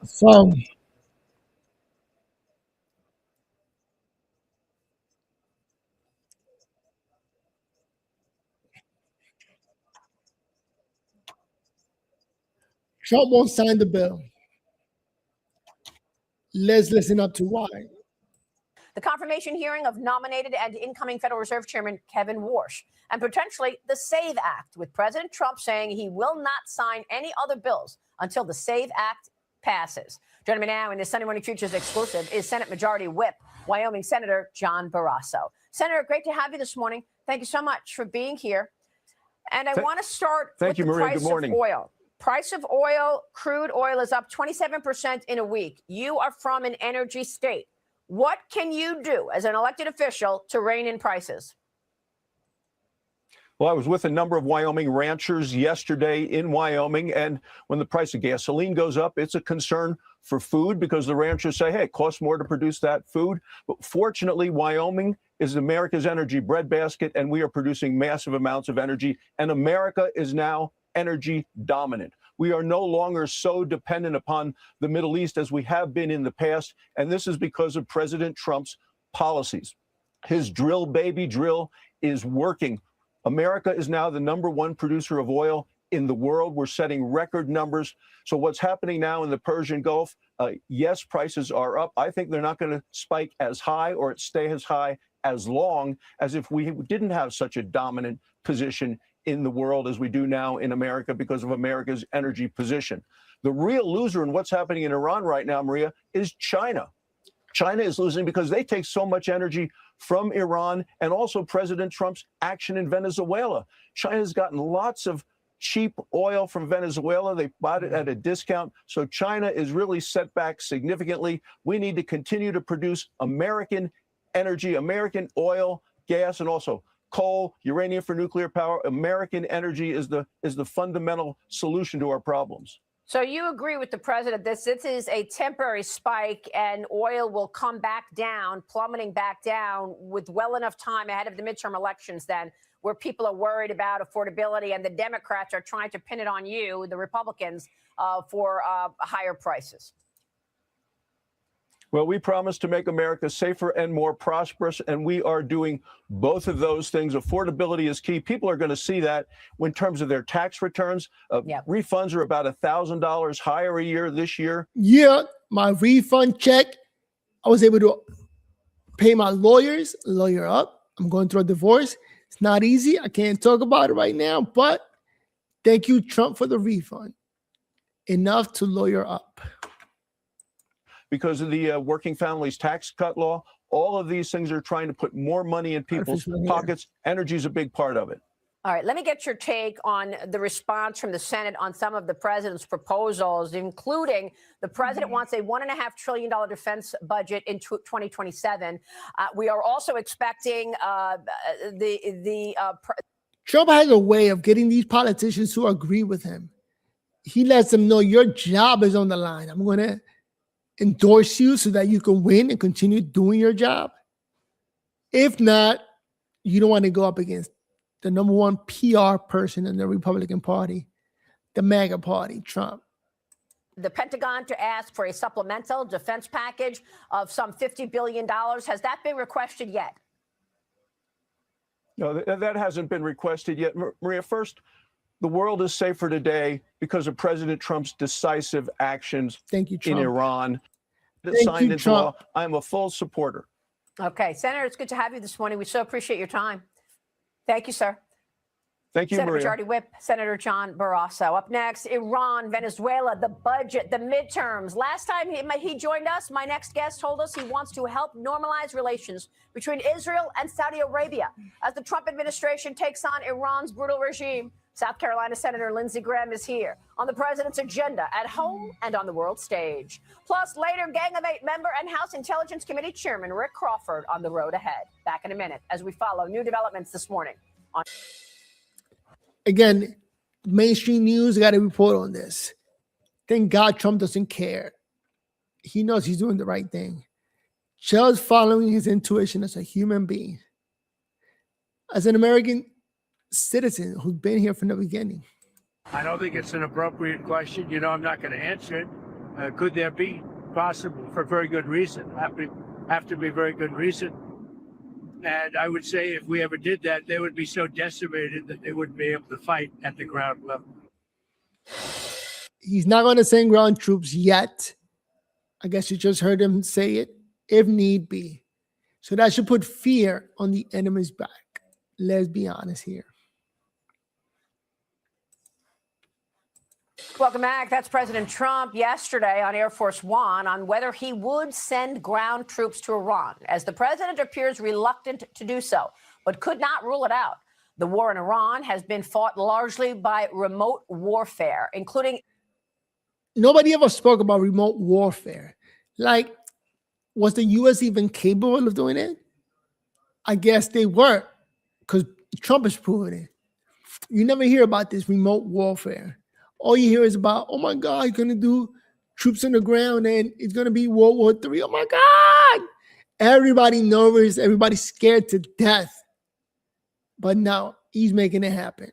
So Trump won't sign the bill. Let's listen up to why. The confirmation hearing of nominated and incoming Federal Reserve Chairman Kevin Warsh, and potentially the SAVE Act, with President Trump saying he will not sign any other bills until the SAVE Act passes. Joining me now in this Sunday Morning Futures exclusive is Senate Majority Whip, Wyoming Senator John Barrasso. Senator, great to have you this morning. Thank you so much for being here. And I want to start with the price of oil. Price of oil, crude oil is up 27% in a week. You are from an energy state. What can you do as an elected official to rein in prices? Well, I was with a number of Wyoming ranchers yesterday in Wyoming, and when the price of gasoline goes up, it's a concern for food because the ranchers say, hey, it costs more to produce that food. But fortunately, Wyoming is America's energy breadbasket, and we are producing massive amounts of energy, and America is now energy dominant. We are no longer so dependent upon the Middle East as we have been in the past, and this is because of President Trump's policies. His drill, baby, drill is working. America is now the #1 producer of oil in the world. We're setting record numbers. So what's happening now in the Persian Gulf, yes, prices are up. I think they're not going to spike as high or stay as high as long as if we didn't have such a dominant position in the world as we do now in America because of America's energy position. The real loser in what's happening in Iran right now, Maria, is China. China is losing because they take so much energy from Iran and also President Trump's action in Venezuela. China's gotten lots of cheap oil from Venezuela. They bought it at a discount. So China is really set back significantly. We need to continue to produce American energy, American oil, gas, and also coal, uranium for nuclear power. American energy is the fundamental solution to our problems. So you agree with the president that this is a temporary spike and oil will come back down, plummeting back down with well enough time ahead of the midterm elections then, where people are worried about affordability and the Democrats are trying to pin it on you, the Republicans, for higher prices? Well, we promised to make America safer and more prosperous, and we are doing both of those things. Affordability is key. People are going to see that in terms of their tax returns. Refunds are about $1,000 higher a year this year. Yeah, my refund check, I was able to pay my lawyer up. I'm going through a divorce. It's not easy. I can't talk about it right now, but thank you, Trump, for the refund. Enough to lawyer up. Because of the working families tax cut law, all of these things are trying to put more money in people's pockets. Energy is a big part of it. All right, let me get your take on the response from the Senate on some of the president's proposals, including the president wants a $1.5 trillion defense budget in 2027. We are also expecting Trump has a way of getting these politicians who agree with him. He lets them know your job is on the line. I'm going to endorse you so that you can win and continue doing your job. If not, you don't want to go up against the #1 PR person in the Republican Party, the MAGA party, Trump. The Pentagon to ask for a supplemental defense package of some $50 billion. Has that been requested yet? No, that hasn't been requested yet. Maria, first, the world is safer today because of President Trump's decisive actions in Iran. Signed into law. I'm a full supporter. Okay, Senator, it's good to have you this morning. We so appreciate your time. Thank you, sir. Thank you, Senate Maria. Majority Whip, Senator John Barrasso. Up next, Iran, Venezuela, the budget, the midterms. Last time he joined us, my next guest told us he wants to help normalize relations between Israel and Saudi Arabia as the Trump administration takes on Iran's brutal regime. South Carolina Senator Lindsey Graham is here on the president's agenda at home and on the world stage. Plus, later, Gang of Eight member and House Intelligence Committee Chairman Rick Crawford on the road ahead. Back in a minute as we follow new developments this morning. Again, mainstream news got to report on this. Thank God Trump doesn't care. He knows he's doing the right thing. Just following his intuition as a human being. As an American citizen who's been here from the beginning. I don't think it's an appropriate question. You know, I'm not going to answer it. Could there be? Possible, for very good reason. Have to be very good reason. And I would say if we ever did that, they would be so decimated that they wouldn't be able to fight at the ground level. He's not going to send ground troops yet. I guess you just heard him say it, if need be. So that should put fear on the enemy's back. Let's be honest here. Welcome back. That's President Trump yesterday on Air Force One on whether he would send ground troops to Iran, as the president appears reluctant to do so, but could not rule it out. The war in Iran has been fought largely by remote warfare, including... Nobody ever spoke about remote warfare. Like, was the U.S. even capable of doing it? I guess they were, because Trump is proving it. You never hear about this remote warfare. All you hear is about, oh my God, he's going to do troops on the ground and it's going to be World War III. Oh my God. Everybody nervous. Everybody scared to death. But now he's making it happen.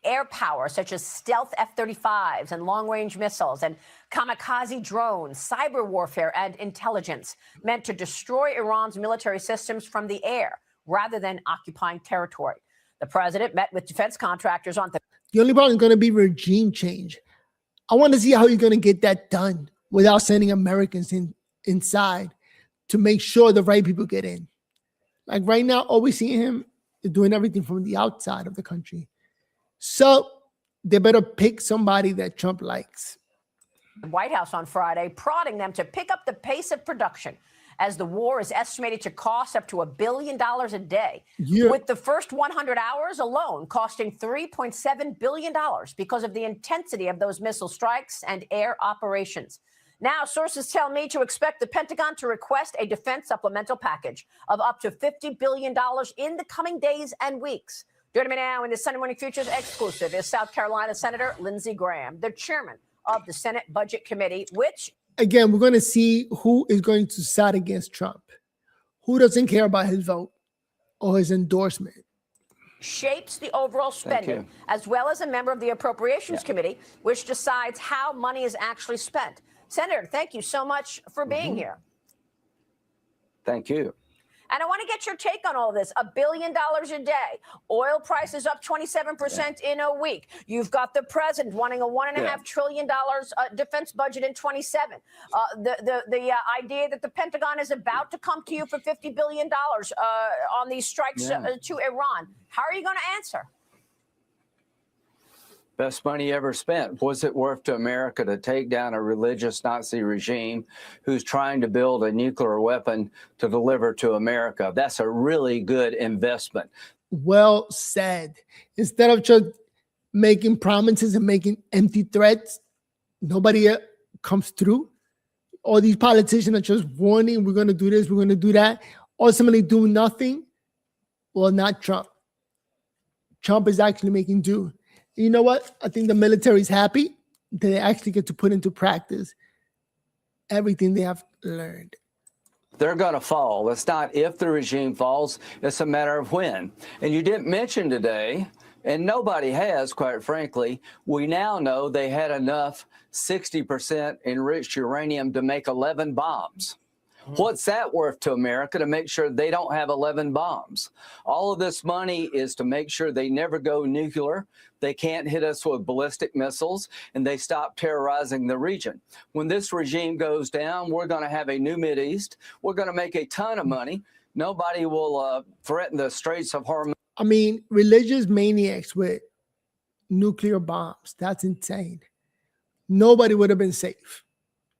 Air power, such as stealth F-35s and long-range missiles and kamikaze drones, cyber warfare and intelligence meant to destroy Iran's military systems from the air rather than occupying territory. The president met with defense contractors on the only problem is going to be regime change. I want to see how you're going to get that done without sending Americans inside to make sure the right people get in. Like right now, all we see him is doing everything from the outside of the country. So they better pick somebody that Trump likes. The White House on Friday, prodding them to pick up the pace of production, as the war is estimated to cost up to $1 billion a day, with the first 100 hours alone costing $3.7 billion because of the intensity of those missile strikes and air operations. Now, sources tell me to expect the Pentagon to request a defense supplemental package of up to $50 billion in the coming days and weeks. Joining me now in the Sunday Morning Futures exclusive is South Carolina Senator Lindsey Graham, the chairman of the Senate Budget Committee, which... Again, we're going to see who is going to side against Trump, who doesn't care about his vote or his endorsement. Shapes the overall spending, as well as a member of the Appropriations Committee, which decides how money is actually spent. Senator, thank you so much for being here. Thank you. And I want to get your take on all this. $1 billion a day. Oil prices up 27% in a week. You've got the president wanting a $1.5 trillion defense budget in 27. The idea that the Pentagon is about to come to you for $50 billion on these strikes to Iran. How are you going to answer? Best money ever spent. Was it worth to America to take down a religious Nazi regime who's trying to build a nuclear weapon to deliver to America? That's a really good investment. Well said. Instead of just making promises and making empty threats, nobody comes through. All these politicians are just warning, we're going to do this, we're going to do that, ultimately do nothing. Well, not Trump. Trump is actually making do. You know what? I think the military is happy that they actually get to put into practice everything they have learned. They're going to fall. It's not if the regime falls, it's a matter of when. And you didn't mention today, and nobody has, quite frankly, we now know they had enough 60% enriched uranium to make 11 bombs. What's that worth to America to make sure they don't have 11 bombs? All of this money is to make sure they never go nuclear. They can't hit us with ballistic missiles, and they stop terrorizing the region. When this regime goes down, we're going to have a new Mideast. We're going to make a ton of money. Nobody will threaten the Straits of Hormuz. I mean, religious maniacs with nuclear bombs. That's insane. Nobody would have been safe.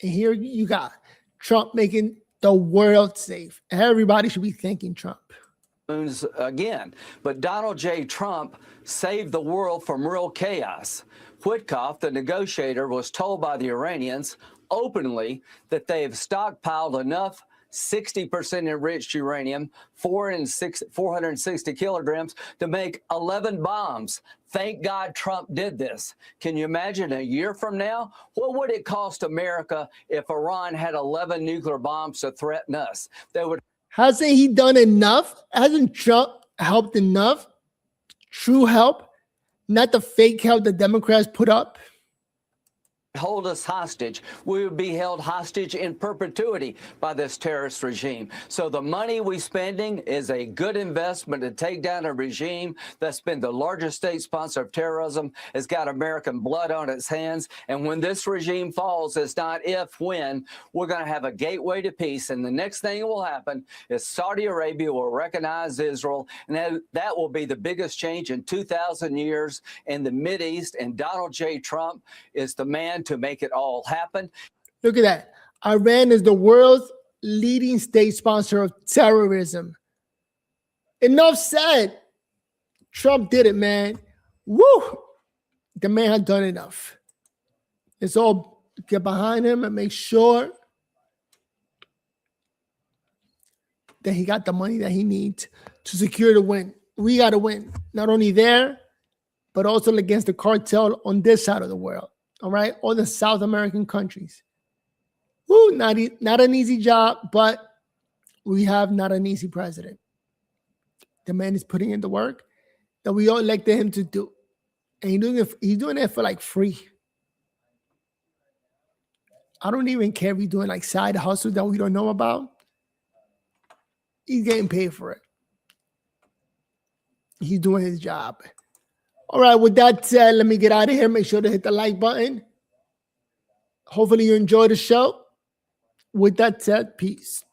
And here you got Trump making the world safe. Everybody should be thanking Trump. Again, but Donald J. Trump saved the world from real chaos. Witkoff, the negotiator, was told by the Iranians openly that they have stockpiled enough 60% enriched uranium, 460 kilograms, to make 11 bombs. Thank God Trump did this. Can you imagine a year from now? What would it cost America if Iran had 11 nuclear bombs to threaten us? They would. Hasn't he done enough? Hasn't Trump helped enough? True help, not the fake help the Democrats put up. hold us hostage. We would be held hostage in perpetuity by this terrorist regime. So the money we're spending is a good investment to take down a regime that's been the largest state sponsor of terrorism, has got American blood on its hands. And when this regime falls, it's not if, when, we're going to have a gateway to peace. And the next thing that will happen is Saudi Arabia will recognize Israel, and that will be the biggest change in 2,000 years in the Mideast. And Donald J. Trump is the man to make it all happen. Look at that. Iran is the world's leading state sponsor of terrorism. Enough said. Trump did it, man. Woo! The man had done enough. Let's all get behind him and make sure that he got the money that he needs to secure the win. We got to win, not only there, but also against the cartel on this side of the world. All right, all the South American countries. Woo, not an easy job, but we have not an easy president. The man is putting in the work that we all elected him to do, and he's doing it for like free. I don't even care if he's doing like side hustles that we don't know about. He's getting paid for it. He's doing his job. All right, with that said, let me get out of here. Make sure to hit the like button. Hopefully you enjoyed the show. With that said, peace.